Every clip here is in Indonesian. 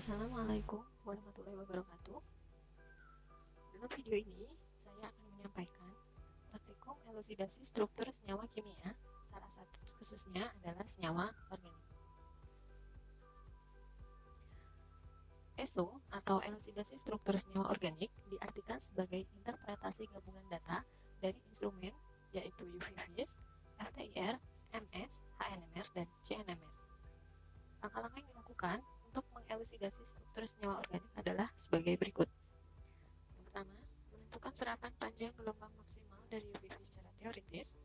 Assalamualaikum warahmatullahi wabarakatuh. Dalam video ini, saya akan menyampaikan praktikum elusidasi struktur senyawa kimia. Salah satu khususnya adalah senyawa organik. ESO atau elusidasi struktur senyawa organik diartikan sebagai interpretasi gabungan data dari instrumen yaitu UV-Vis, FTIR, MS, HNMR, dan CNMR. Langkah-langkah yang dilakukan untuk mengelusidasi struktur senyawa organik adalah sebagai berikut. Yang pertama, menentukan serapan panjang gelombang maksimal dari UV-Vis secara teoritis,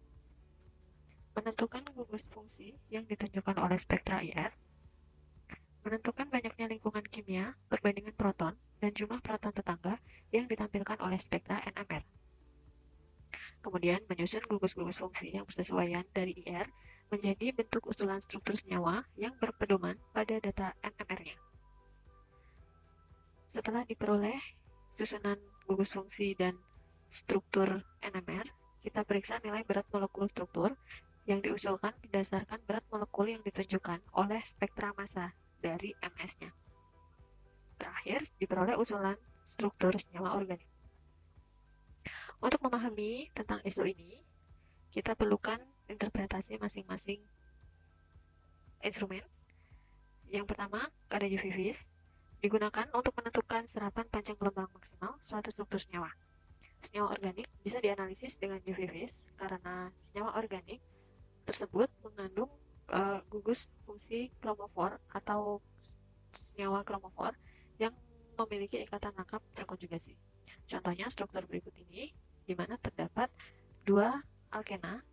menentukan gugus fungsi yang ditunjukkan oleh spektra IR, menentukan banyaknya lingkungan kimia, perbandingan proton, dan jumlah proton tetangga yang ditampilkan oleh spektra NMR. Kemudian, menyusun gugus-gugus fungsi yang bersesuaian dari IR menjadi bentuk usulan struktur senyawa yang berpedoman pada data NMR-nya. Setelah diperoleh susunan gugus fungsi dan struktur NMR, kita periksa nilai berat molekul struktur yang diusulkan berdasarkan berat molekul yang ditunjukkan oleh spektra massa dari MS-nya. Terakhir, diperoleh usulan struktur senyawa organik. Untuk memahami tentang ESO ini, kita perlukan interpretasi masing-masing instrumen. Yang pertama, kadar UV-Vis digunakan untuk menentukan serapan panjang gelombang maksimal suatu struktur senyawa. Senyawa organik bisa dianalisis dengan UV-Vis karena senyawa organik tersebut mengandung gugus fungsi kromofor atau senyawa kromofor yang memiliki ikatan lengkap terkonjugasi. Contohnya struktur berikut ini, di mana terdapat dua alkena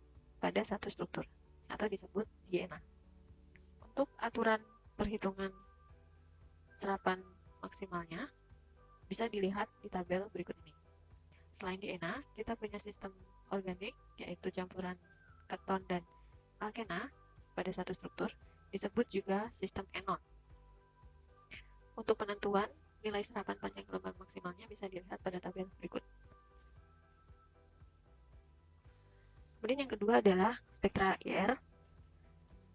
pada satu struktur atau disebut DNA. Untuk aturan perhitungan serapan maksimalnya bisa dilihat di tabel berikut ini. Selain DNA, kita punya sistem organik yaitu campuran keton dan alkena pada satu struktur, disebut juga sistem enon. Untuk penentuan nilai serapan panjang gelombang maksimalnya bisa dilihat pada tabel berikut. Kemudian yang kedua adalah spektra IR.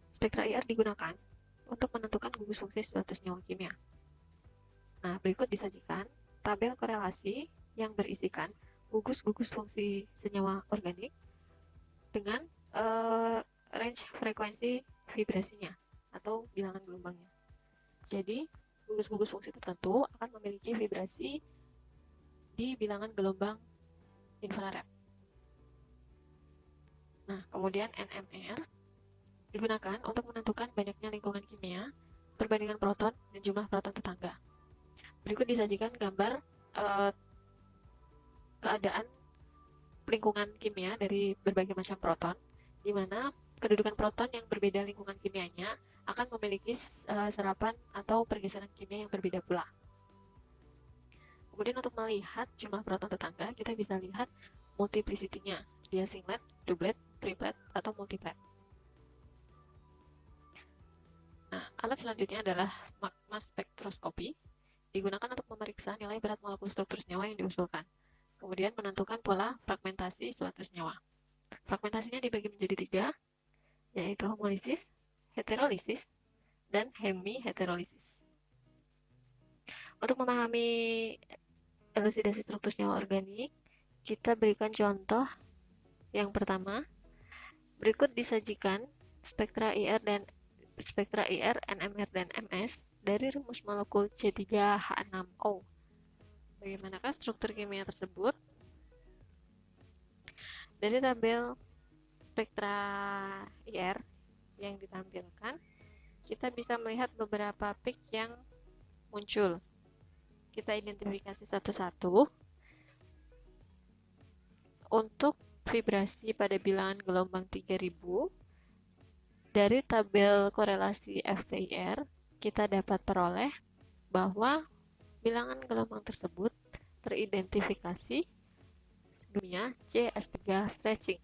Spektra IR digunakan untuk menentukan gugus fungsi suatu senyawa kimia. Nah, berikut disajikan tabel korelasi yang berisikan gugus-gugus fungsi senyawa organik dengan range frekuensi vibrasinya atau bilangan gelombangnya. Jadi, gugus-gugus fungsi tertentu akan memiliki vibrasi di bilangan gelombang infrared. Nah, kemudian NMR digunakan untuk menentukan banyaknya lingkungan kimia, perbandingan proton, dan jumlah proton tetangga. Berikut disajikan gambar keadaan lingkungan kimia dari berbagai macam proton, di mana kedudukan proton yang berbeda lingkungan kimianya akan memiliki serapan atau pergeseran kimia yang berbeda pula. Kemudian untuk melihat jumlah proton tetangga, kita bisa lihat multiplicity-nya, dia singlet, doublet, triplet, atau multiplet. Nah, alat selanjutnya adalah mass spektroskopi, digunakan untuk memeriksa nilai berat molekul struktur senyawa yang diusulkan. Kemudian menentukan pola fragmentasi suatu senyawa. Fragmentasinya dibagi menjadi 3, yaitu homolisis, heterolisis, dan hemiheterolisis. Untuk memahami elusidasi struktur senyawa organik, kita berikan contoh yang pertama. Berikut disajikan spektra IR, NMR, dan MS dari rumus molekul C3H6O. Bagaimanakah struktur kimia tersebut? Dari tabel spektra IR yang ditampilkan, kita bisa melihat beberapa peak yang muncul. Kita identifikasi satu-satu. Untuk vibrasi pada bilangan gelombang 3000, dari tabel korelasi FTIR, kita dapat peroleh bahwa bilangan gelombang tersebut teridentifikasi sebelumnya CS3 stretching,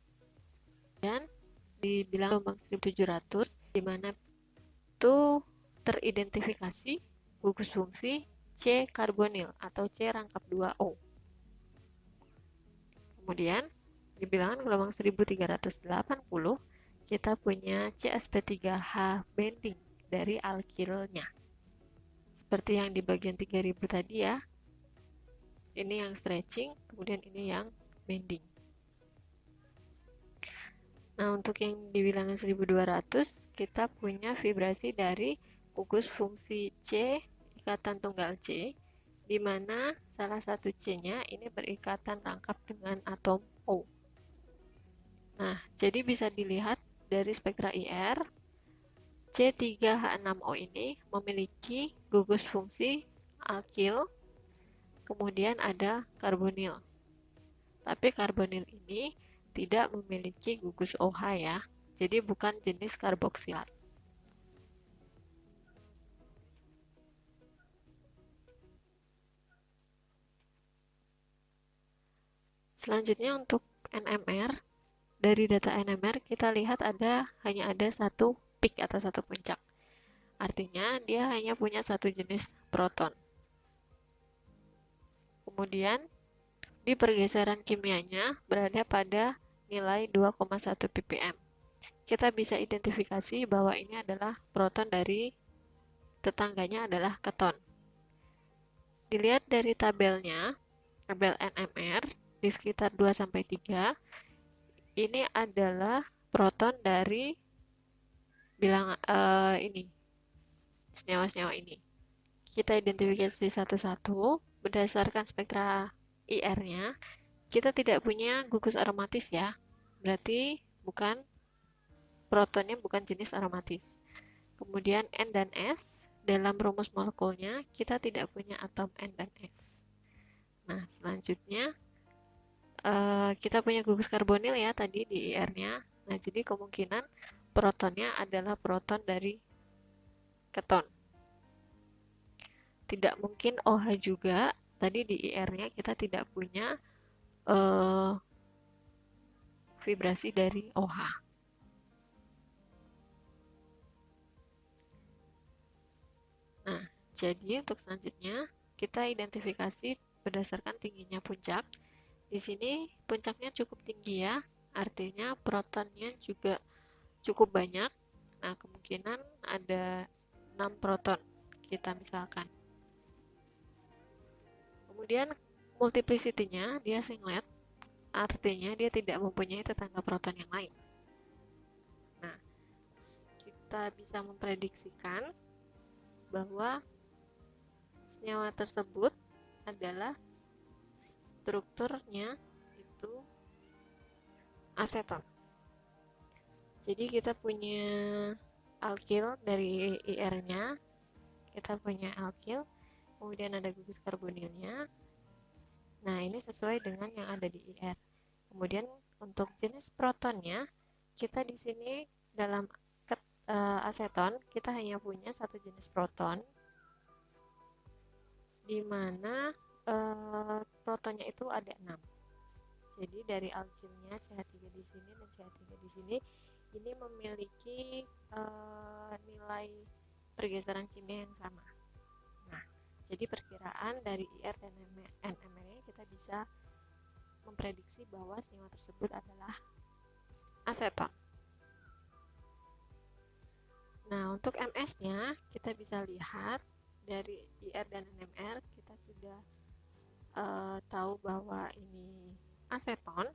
dan di bilangan gelombang 1700 di mana itu teridentifikasi gugus fungsi C karbonil atau C rangkap 2O. Kemudian di bilangan gelombang 1380 kita punya CSP3H bending dari alkilnya. seperti yang di bagian 3000 tadi ya. Ini yang stretching, kemudian ini yang bending. Nah, untuk yang di bilangan 1200, kita punya vibrasi dari gugus fungsi C, ikatan tunggal C, di mana salah satu C-nya ini berikatan rangkap dengan atom O. Nah, jadi bisa dilihat dari spektra IR, C3H6O ini memiliki gugus fungsi alkil, kemudian ada karbonil. Tapi karbonil ini tidak memiliki gugus OH ya, jadi bukan jenis karboksilat. Selanjutnya untuk NMR, dari data NMR kita lihat hanya ada satu peak atau satu puncak. Artinya dia hanya punya satu jenis proton. Kemudian di pergeseran kimianya berada pada nilai 2,1 ppm. Kita bisa identifikasi bahwa ini adalah proton dari tetangganya adalah keton. Dilihat dari tabelnya, tabel NMR di sekitar 2-3, ini adalah proton dari bilangan ini, senyawa-senyawa ini. Kita identifikasi satu-satu berdasarkan spektra IR-nya. Kita tidak punya gugus aromatis ya, berarti protonnya bukan jenis aromatis. Kemudian N dan S, dalam rumus molekulnya kita tidak punya atom N dan S. Nah, selanjutnya kita punya gugus karbonil ya tadi di IR-nya. Nah, jadi kemungkinan protonnya adalah proton dari keton. Tidak mungkin OH juga. Tadi di IR-nya kita tidak punya vibrasi dari OH. Nah, jadi untuk selanjutnya kita identifikasi berdasarkan tingginya puncak. Di sini puncaknya cukup tinggi ya, artinya protonnya juga cukup banyak. Nah, kemungkinan ada 6 proton kita misalkan. Kemudian multiplicity-nya dia singlet, artinya dia tidak mempunyai tetangga proton yang lain. Nah, kita bisa memprediksikan bahwa senyawa tersebut adalah strukturnya itu aseton. Jadi kita punya alkil dari IR-nya, kita punya alkil, kemudian ada gugus karbonilnya. Nah, ini sesuai dengan yang ada di IR. Kemudian untuk jenis protonnya, kita di sini dalam aseton kita hanya punya satu jenis proton, di mana protonnya itu ada 6. Jadi dari alkilnya CH3 di sini dan CH3 di sini ini memiliki nilai pergeseran kimia yang sama. Nah, jadi perkiraan dari IR dan NMR kita bisa memprediksi bahwa senyawa tersebut adalah aseton. Nah, untuk MS-nya kita bisa lihat dari IR dan NMR kita sudah tahu bahwa ini aseton.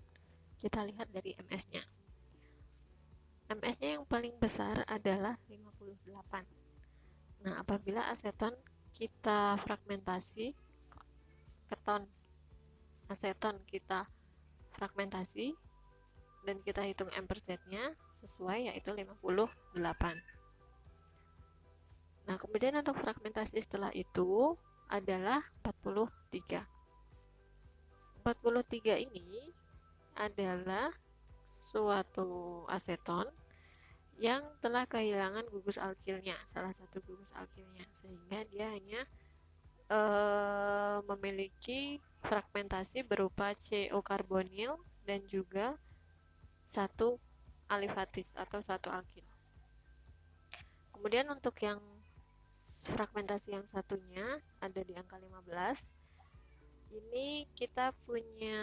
Kita lihat dari MS-nya. MS-nya yang paling besar adalah 58. Nah, apabila aseton kita fragmentasi, keton aseton kita fragmentasi dan kita hitung M/Z-nya sesuai yaitu 58. Nah, kemudian untuk fragmentasi setelah itu adalah 43. 43 ini adalah suatu aseton yang telah kehilangan gugus alkilnya, salah satu gugus alkilnya, sehingga dia hanya memiliki fragmentasi berupa CO karbonil dan juga satu alifatis atau satu alkil. Kemudian untuk yang fragmentasi yang satunya ada di angka 15. Ini kita punya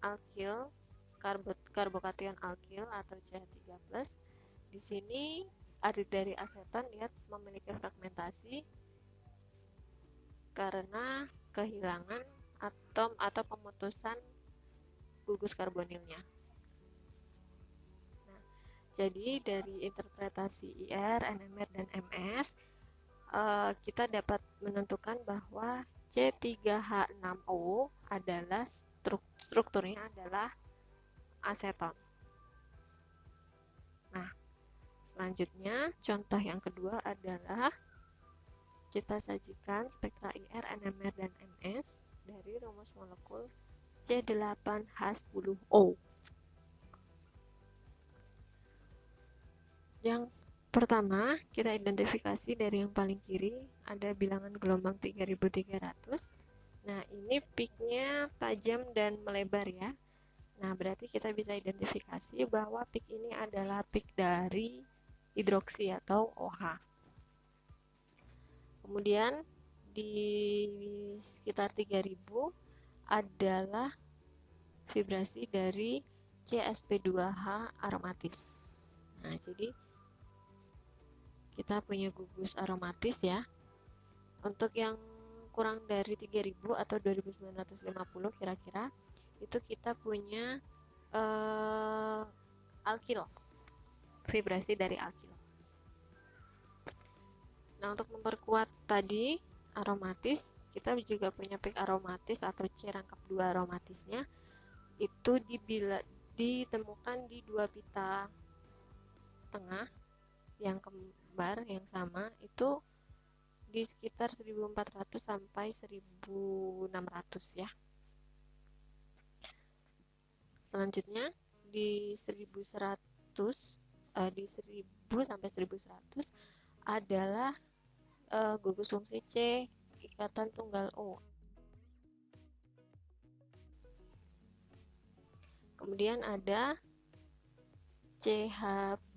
alkil, karbokation alkil atau CH3+. Di sini ada dari aseton, lihat memiliki fragmentasi karena kehilangan atom atau pemutusan gugus karbonilnya. Nah, jadi dari interpretasi IR, NMR, dan MS, kita dapat menentukan bahwa C3H6O adalah strukturnya adalah aseton. Nah, selanjutnya contoh yang kedua adalah kita sajikan spektra IR, NMR, dan MS dari rumus molekul C8H10O. Yang pertama, kita identifikasi dari yang paling kiri, ada bilangan gelombang 3300. Nah, ini peaknya tajam dan melebar ya. Nah, berarti kita bisa identifikasi bahwa peak ini adalah peak dari hidroksi atau OH. Kemudian di sekitar 3000 adalah vibrasi dari CsP2H aromatis. Nah, jadi kita punya gugus aromatis ya. Untuk yang kurang dari 3000 atau 2950 kira-kira, itu kita punya alkil, vibrasi dari alkil. Nah, untuk memperkuat tadi aromatis, kita juga punya peak aromatis atau C rangkap 2 aromatisnya, itu ditemukan di 2 pita tengah yang kembar yang sama, itu di sekitar 1400 sampai 1600 ya. Selanjutnya di 1100 di 1000 sampai 1100 adalah gugus fungsi C ikatan tunggal O. Kemudian ada CH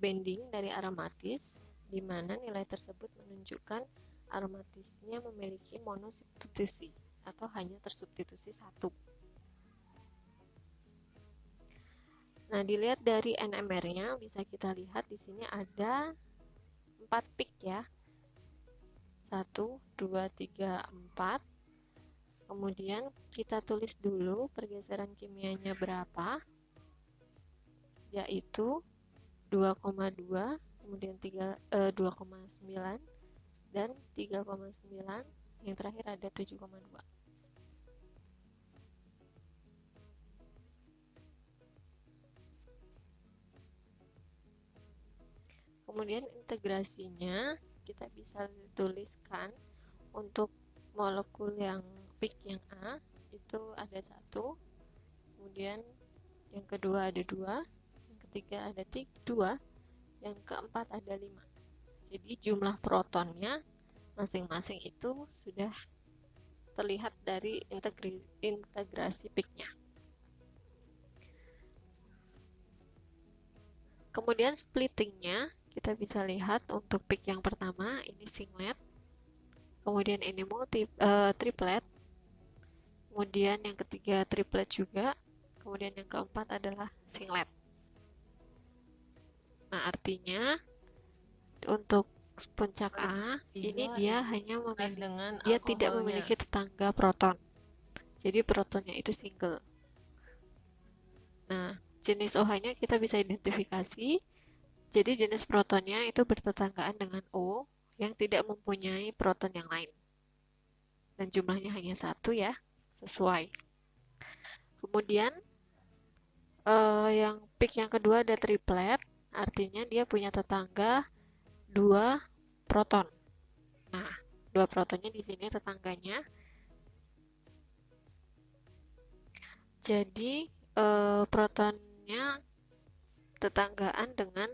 bending dari aromatis, di mana nilai tersebut menunjukkan aromatisnya memiliki monosubstitusi atau hanya tersubstitusi satu. Nah, dilihat dari NMR-nya, bisa kita lihat di sini ada 4 peak ya. 1, 2, 3, 4. Kemudian kita tulis dulu pergeseran kimianya berapa, yaitu 2,2, kemudian 2,9 dan 3,9, yang terakhir ada 7,2. Kemudian integrasinya kita bisa tuliskan untuk molekul yang peak yang A itu ada 1, kemudian yang kedua ada 2, yang ketiga ada 2, yang keempat ada 5. Jadi jumlah protonnya masing-masing itu sudah terlihat dari integrasi peaknya. Kemudian splittingnya kita bisa lihat untuk peak yang pertama ini singlet, kemudian ini triplet, kemudian yang ketiga triplet juga, kemudian yang keempat adalah singlet. Nah, artinya untuk puncak A ini dia hanya tidak memiliki tetangga proton. Jadi protonnya itu single. Nah, jenis OH-nya kita bisa identifikasi. Jadi jenis protonnya itu bertetanggaan dengan O yang tidak mempunyai proton yang lain. Dan jumlahnya hanya 1 ya, sesuai. Kemudian yang peak yang kedua ada triplet, artinya dia punya tetangga 2 proton. Nah, 2 protonnya di sini tetangganya. Jadi protonnya tetanggaan dengan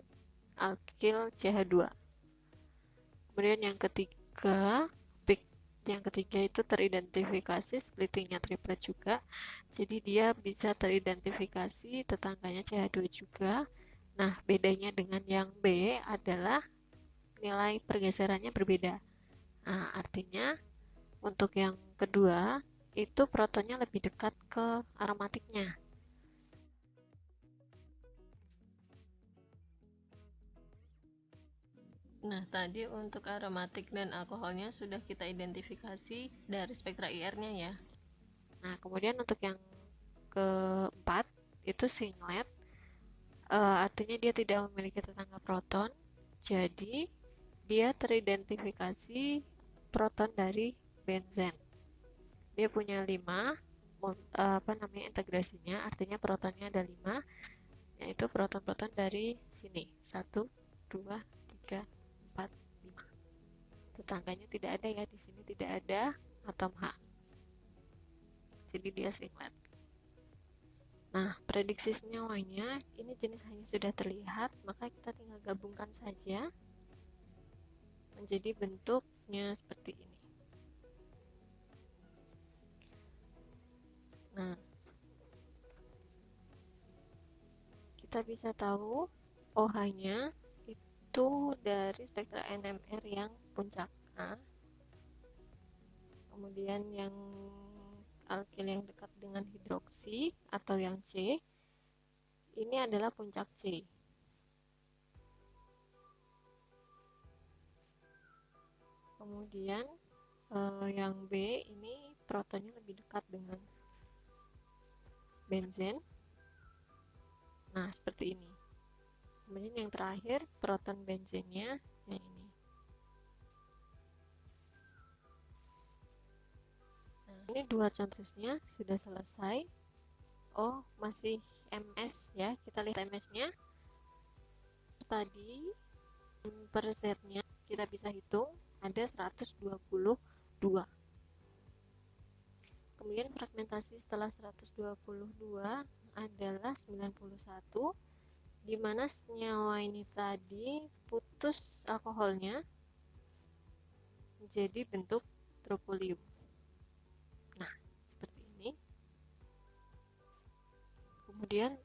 alkil CH2. Kemudian yang ketiga, peak yang ketiga itu teridentifikasi splittingnya triplet juga. Jadi dia bisa teridentifikasi tetangganya CH2 juga. Nah, bedanya dengan yang B adalah nilai pergeserannya berbeda. Nah, artinya untuk yang kedua itu protonnya lebih dekat ke aromatiknya. Nah, tadi untuk aromatik dan alkoholnya sudah kita identifikasi dari spektra IR-nya ya. Nah, kemudian untuk yang keempat itu singlet, artinya dia tidak memiliki tetangga proton, jadi dia teridentifikasi proton dari benzen. Dia punya 5 apa namanya integrasinya, artinya protonnya ada 5, yaitu proton-proton dari sini 1, 2, 3, 4, 5. Tetangganya tidak ada ya, di sini tidak ada atom H, jadi dia singlet. Nah, prediksi senyawanya ini jenis hanya sudah terlihat, maka kita tinggal gabungkan saja menjadi bentuknya seperti ini. Nah, kita bisa tahu OH-nya itu dari spektra NMR yang puncak A, kemudian yang alkil yang dekat dengan hidroksi atau yang C, ini adalah puncak C. Kemudian yang B ini protonnya lebih dekat dengan benzen. Nah, seperti ini. Kemudian yang terakhir proton benzennya yang ini. Nah, ini dua contohnya sudah selesai. Oh, masih MS ya. Kita lihat MS-nya. Tadi per Z-nya kita bisa hitung ada 122. Kemudian fragmentasi setelah 122 adalah 91, di mana senyawa ini tadi putus alkoholnya menjadi bentuk tropolium. Nah, seperti ini. Kemudian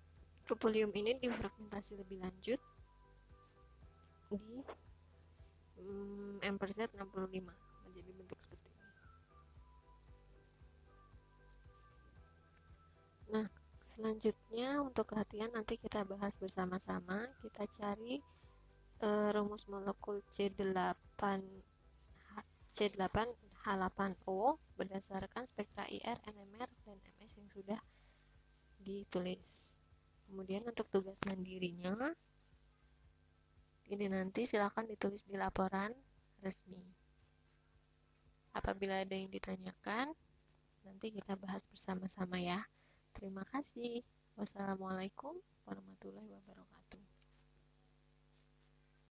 tropolium ini difragmentasi lebih lanjut di M/Z 65 menjadi bentuk seperti ini. Nah, selanjutnya untuk latihan nanti kita bahas bersama-sama. Kita cari rumus molekul C8 H8O berdasarkan spektra IR, NMR, dan MS yang sudah ditulis. Kemudian untuk tugas mandirinya ini nanti silakan ditulis di laporan resmi. Apabila ada yang ditanyakan, nanti kita bahas bersama-sama ya. Terima kasih. Wassalamualaikum warahmatullahi wabarakatuh.